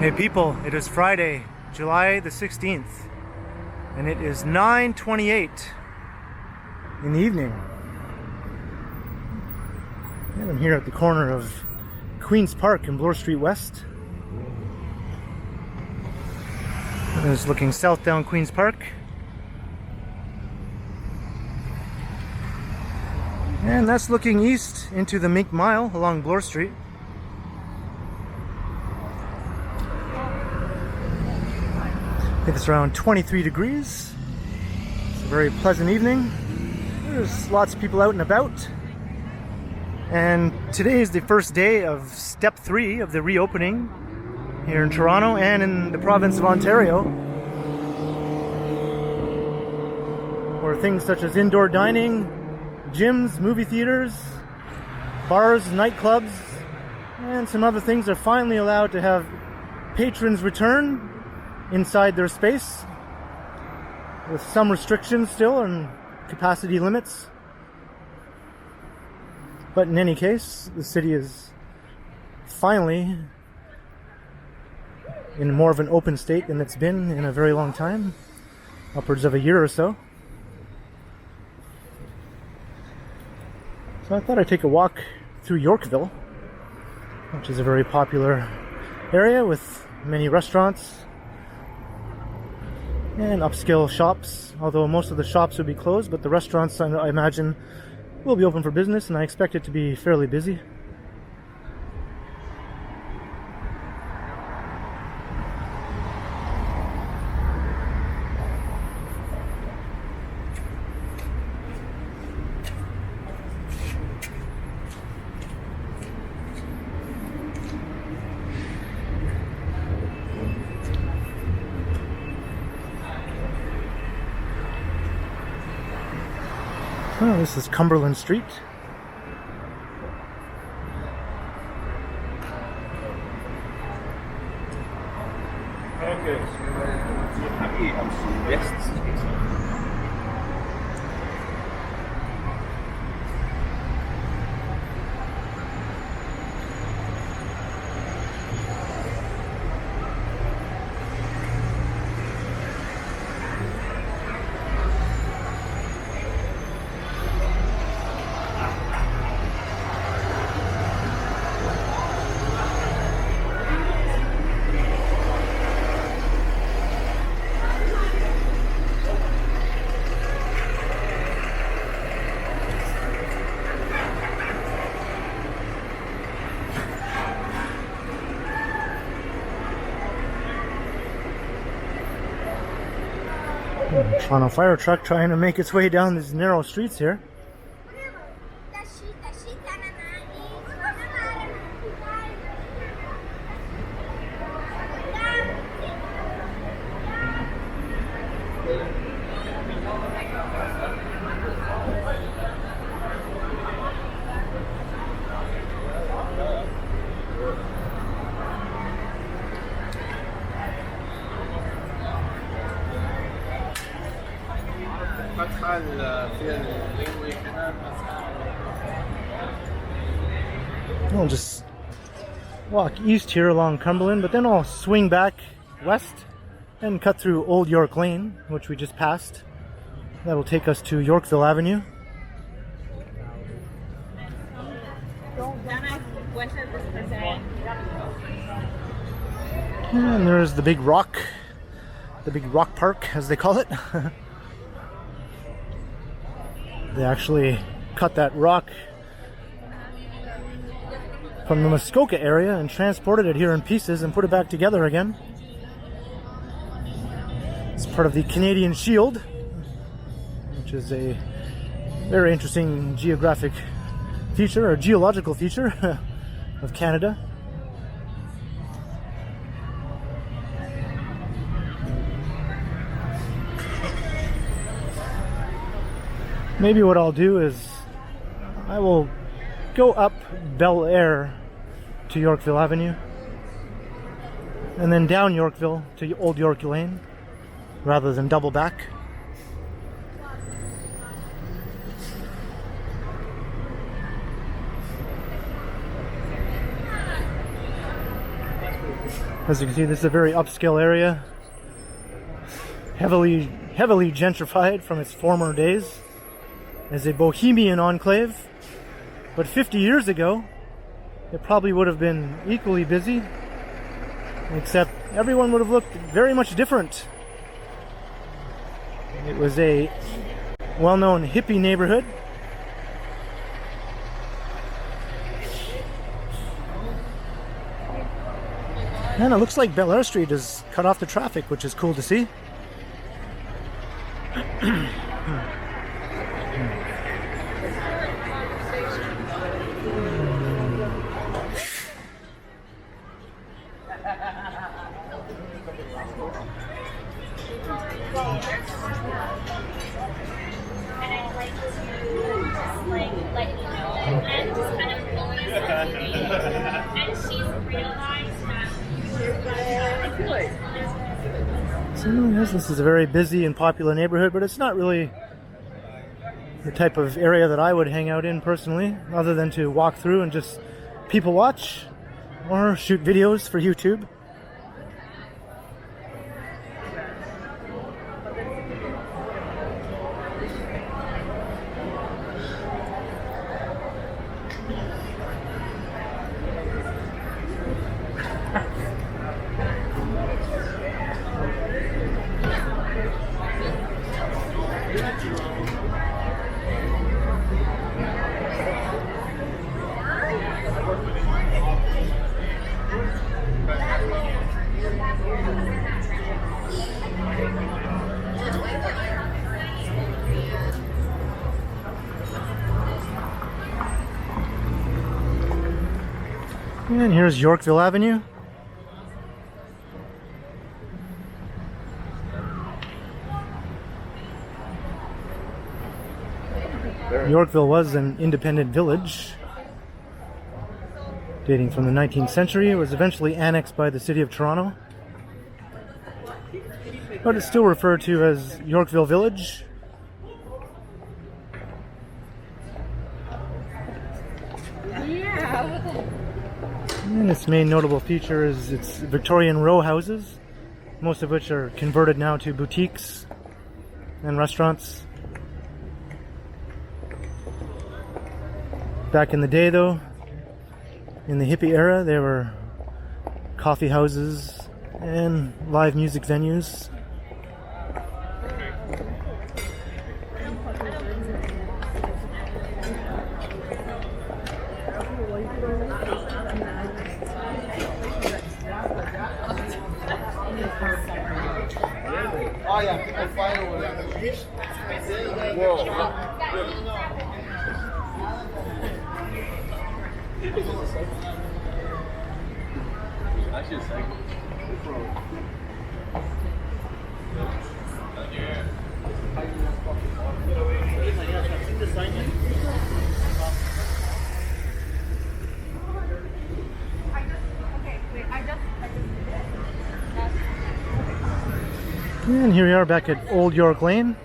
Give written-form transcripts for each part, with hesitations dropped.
Hey people, it is Friday, July the 16th, and it is 9:28 in the evening. And I'm here at the corner of Queen's Park and Bloor Street West. And it's looking south down Queen's Park. And that's looking east into the Mink Mile along Bloor Street. I think it's around 23 degrees. It's a very pleasant evening. There's lots of people out and about. And today is the first day of step 3 of the reopening here in Toronto and in the province of Ontario, where things such as indoor dining, gyms, movie theaters, bars, nightclubs, and some other things are finally allowed to have patrons return inside their space, with some restrictions still and capacity limits. But in any case, the city is finally in more of an open state than it's been in a very long time, upwards of a year or so. So I thought I'd take a walk through Yorkville, which is a very popular area with many restaurants and upscale shops, although most of the shops will be closed, but the restaurants, I imagine, will be open for business, and I expect it to be fairly busy. Oh, this is Cumberland Street. Okay, so happy am West. Toronto fire truck trying to make its way down these narrow streets here. I'll just walk east here along Cumberland, but then I'll swing back west and cut through Old York Lane, which we just passed. That'll take us to Yorkville Avenue. And there's the big rock park, as they call it. They actually cut that rock from the Muskoka area and transported it here in pieces and put it back together again. It's part of the Canadian Shield, which is a very interesting geographic feature, or geological feature of Canada. Maybe what I'll do is I will go up Bellair to Yorkville Avenue, and then down Yorkville to Old York Lane, rather than double back. As you can see, this is a very upscale area, heavily gentrified from its former days as a bohemian enclave. But 50 years ago, it probably would have been equally busy, except everyone would have looked very much different. It was a well-known hippie neighborhood. And it looks like Bellair Street is cut off the traffic, which is cool to see. So yes, this is a very busy and popular neighborhood, but it's not really the type of area that I would hang out in personally, other than to walk through and just people watch or shoot videos for YouTube. And here's Yorkville Avenue. Yorkville was an independent village dating from the 19th century. It was eventually annexed by the city of Toronto, but it's still referred to as Yorkville Village. And its main notable feature is its Victorian row houses, most of which are converted now to boutiques and restaurants. Back in the day, though, in the hippie era, there were coffee houses and live music venues. Oh yeah, people fight over that. Whoa. And here we are back at Old York Lane.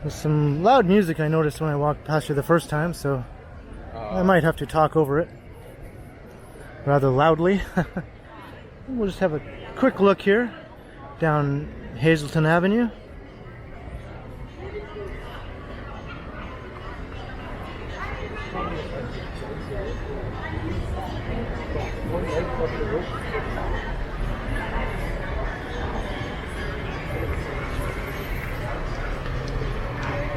There's some loud music I noticed when I walked past here the first time, so I might have to talk over it rather loudly. We'll just have a quick look here down Hazelton Avenue.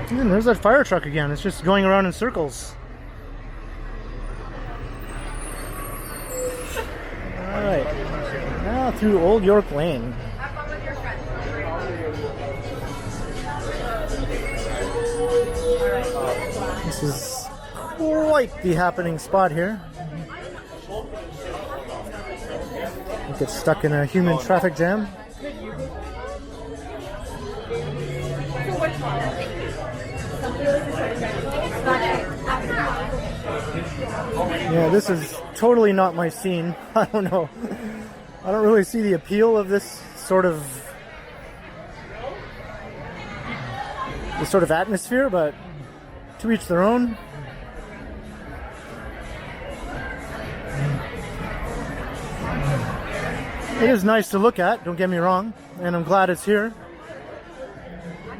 And there's that fire truck again. It's just going around in circles. Alright, now through Old York Lane. This is quite the happening spot here. You get stuck in a human traffic jam. Yeah, this is totally not my scene. I don't know. I don't really see the appeal of this sort of atmosphere, but to each their own. It is nice to look at, don't get me wrong, and I'm glad it's here.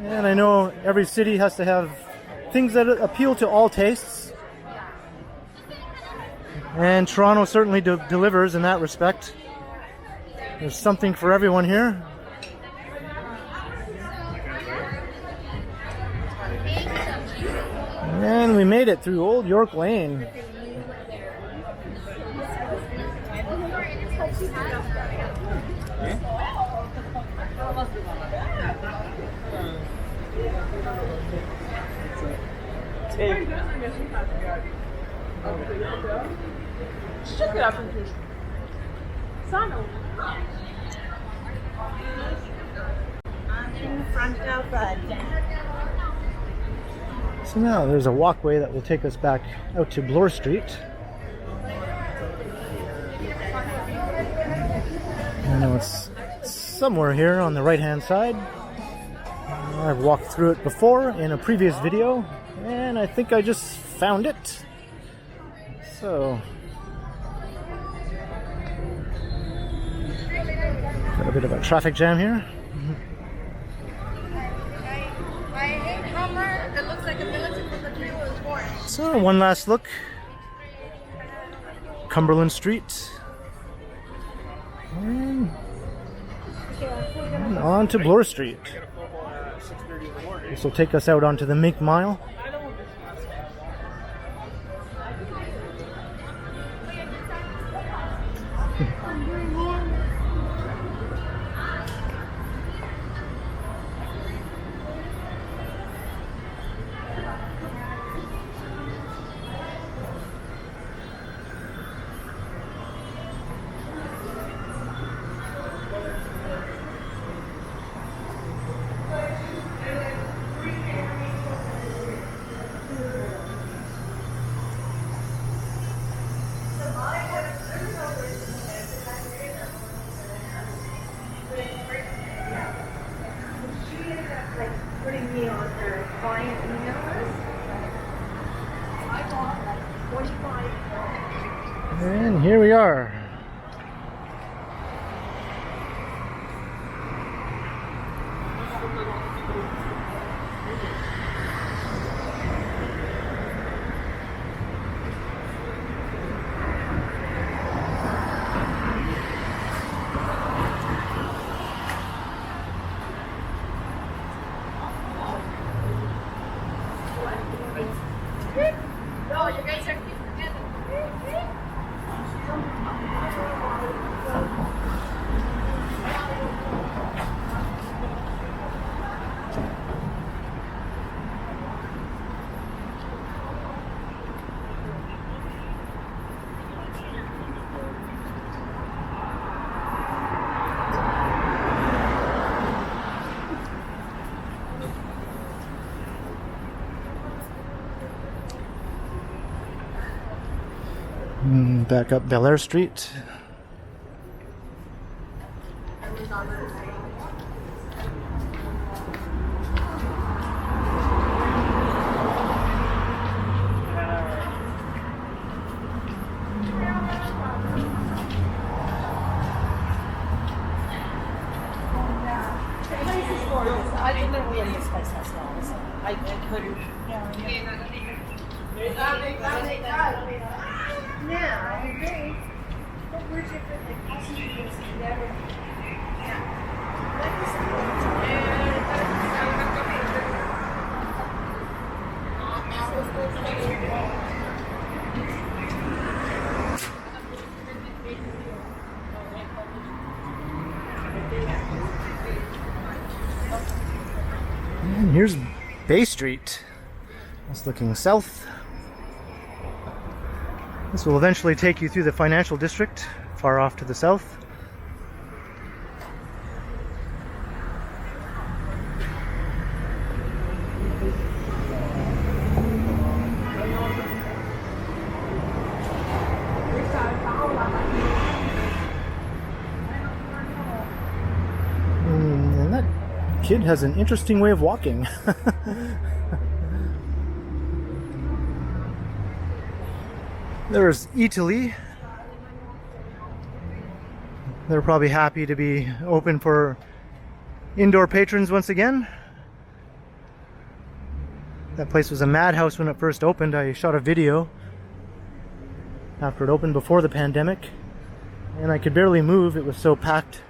And I know every city has to have things that appeal to all tastes. And Toronto certainly delivers in that respect. There's something for everyone here. And we made it through Old York Lane. So now there's a walkway that will take us back out to Bloor Street. I know it's somewhere here on the right hand side. I've walked through it before in a previous video, and I think I just found it. So got a bit of a traffic jam here. So one last look. Cumberland Street. And on to Bloor Street. This will take us out onto the Mink Mile. And here we are. Back up Bellair Street. I didn't know we had this place as well, so I couldn't. Now, okay. But where's your like passengers never? And here's Bay Street. It's looking south. This will eventually take you through the financial district, far off to the south. And that kid has an interesting way of walking. There's Italy. They're probably happy to be open for indoor patrons once again. That place was a madhouse when it first opened. I shot a video after it opened before the pandemic, and I could barely move, it was so packed.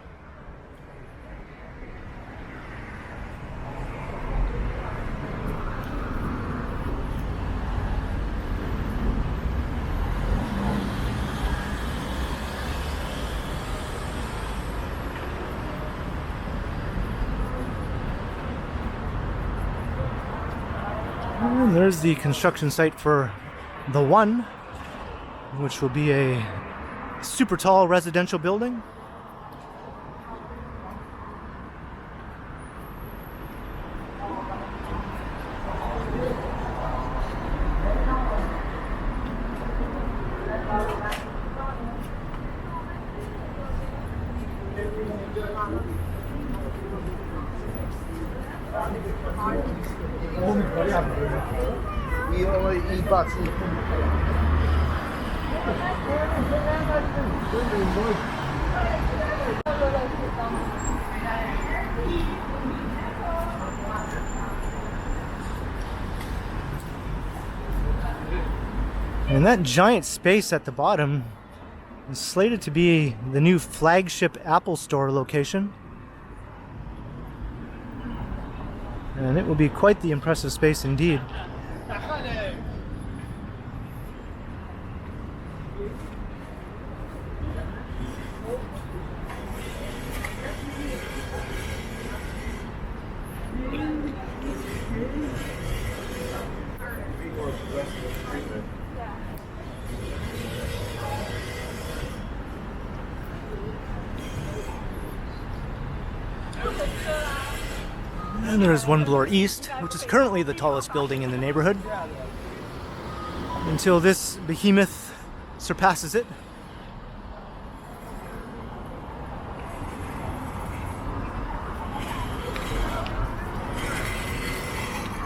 And there's the construction site for the One, which will be a super tall residential building. And that giant space at the bottom is slated to be the new flagship Apple Store location. And it will be quite the impressive space indeed. And there's One Bloor East, which is currently the tallest building in the neighborhood, until this behemoth surpasses it.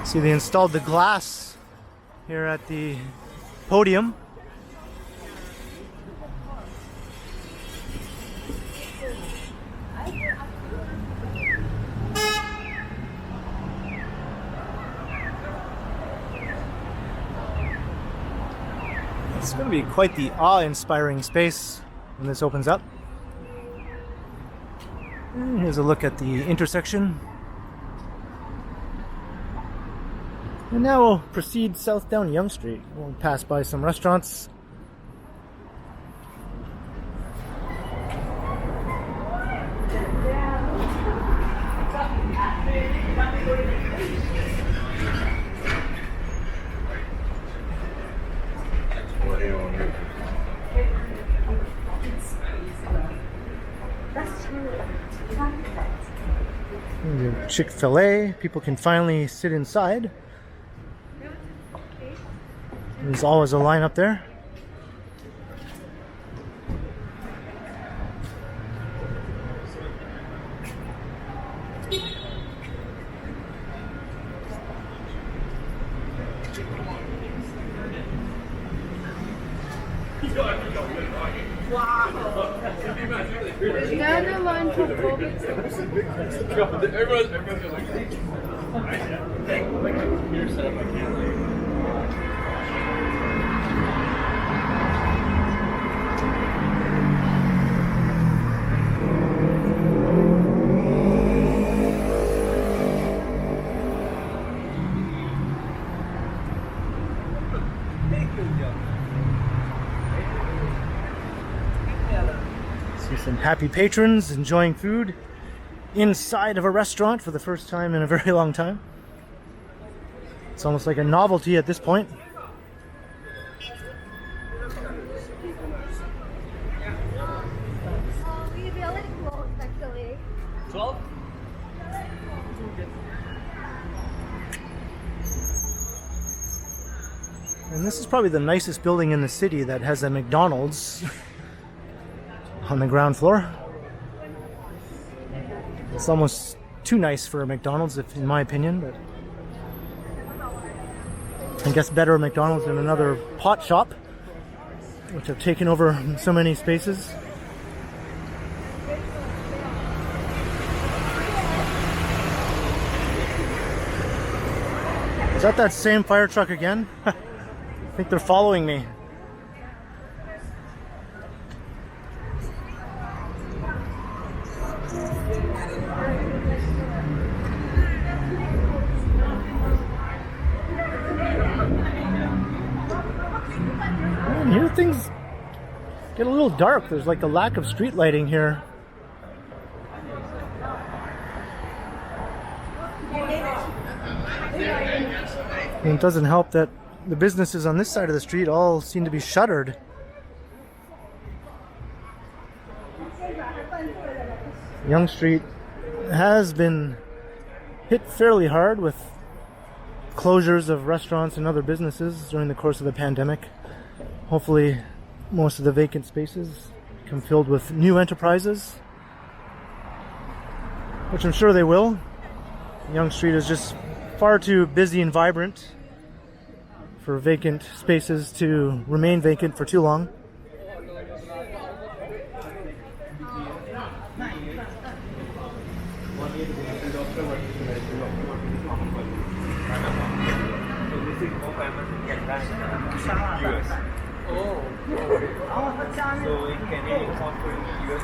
See, they installed the glass here at the podium. It's going to be quite the awe-inspiring space when this opens up. And here's a look at the intersection. And now we'll proceed south down Yonge Street. We'll pass by some restaurants. Chick-fil-A. People can finally sit inside. There's always a line up there. See some happy patrons enjoying food inside of a restaurant for the first time in a very long time. It's almost like a novelty at this point. And this is probably the nicest building in the city that has a McDonald's on the ground floor. It's almost too nice for a McDonald's, in my opinion, but I guess better a McDonald's than another pot shop, which have taken over so many spaces. Is that same fire truck again? I think they're following me. Man, here things get a little dark. There's like a lack of street lighting here. And it doesn't help that the businesses on this side of the street all seem to be shuttered. Yonge Street has been hit fairly hard with closures of restaurants and other businesses during the course of the pandemic. Hopefully most of the vacant spaces become filled with new enterprises, which I'm sure they will. Yonge Street is just far too busy and vibrant for vacant spaces to remain vacant for too long. So it can export to US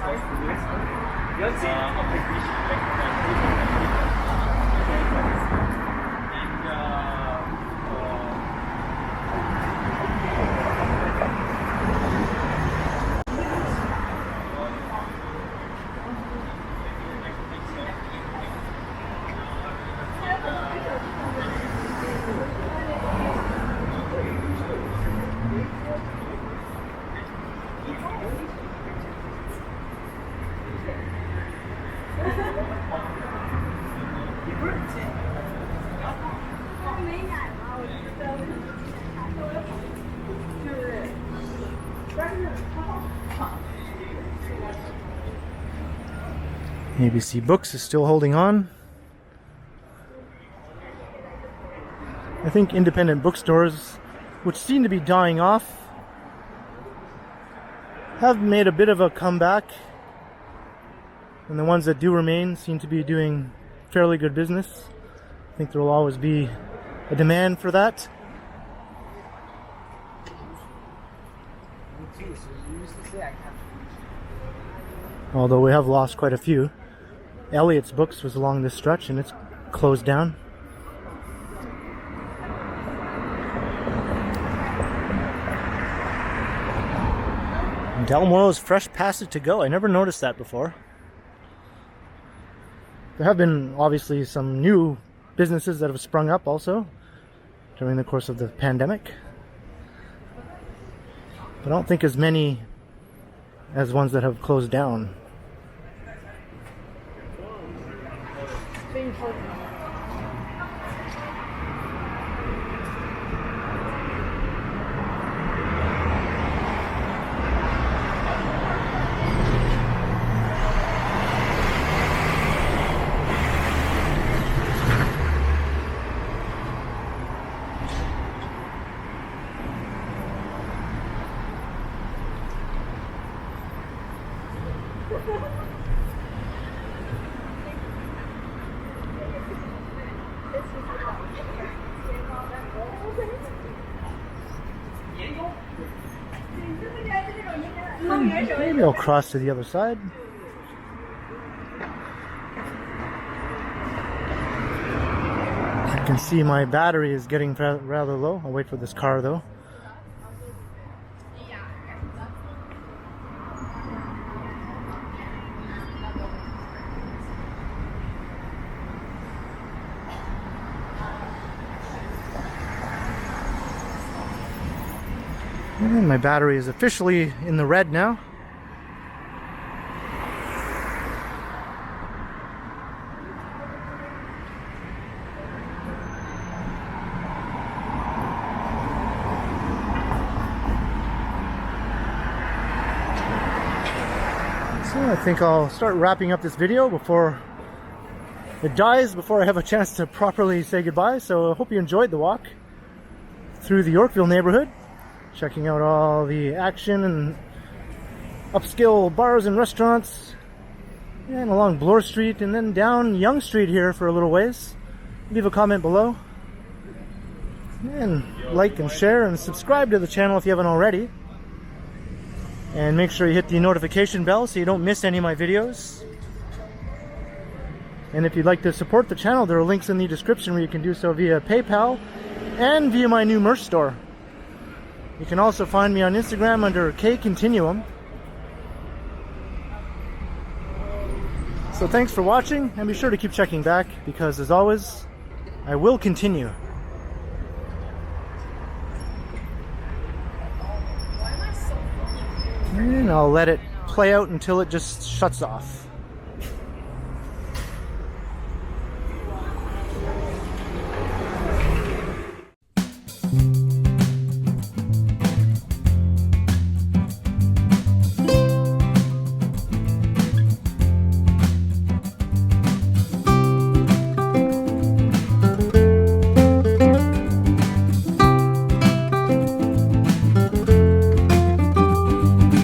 ABC Books is still holding on. I think independent bookstores, which seem to be dying off, have made a bit of a comeback, and the ones that do remain seem to be doing fairly good business. I think there will always be a demand for that. Although we have lost quite a few. Elliot's Books was along this stretch and it's closed down. Dalmoreau's Fresh Passage to Go. I never noticed that before. There have been obviously some new businesses that have sprung up also during the course of the pandemic, but I don't think as many as ones that have closed down. Maybe I'll cross to the other side. I can see my battery is getting rather low. I'll wait for this car though. And my battery is officially in the red now. So I think I'll start wrapping up this video before it dies, before I have a chance to properly say goodbye. So I hope you enjoyed the walk through the Yorkville neighborhood, checking out all the action and upscale bars and restaurants, and along Bloor Street, and then down Yonge Street here for a little ways. Leave a comment below. And like and share and subscribe to the channel if you haven't already. And make sure you hit the notification bell so you don't miss any of my videos. And if you'd like to support the channel, there are links in the description where you can do so via PayPal and via my new merch store. You can also find me on Instagram under KContinuum. So thanks for watching, and be sure to keep checking back, because as always, I will continue. And I'll let it play out until it just shuts off.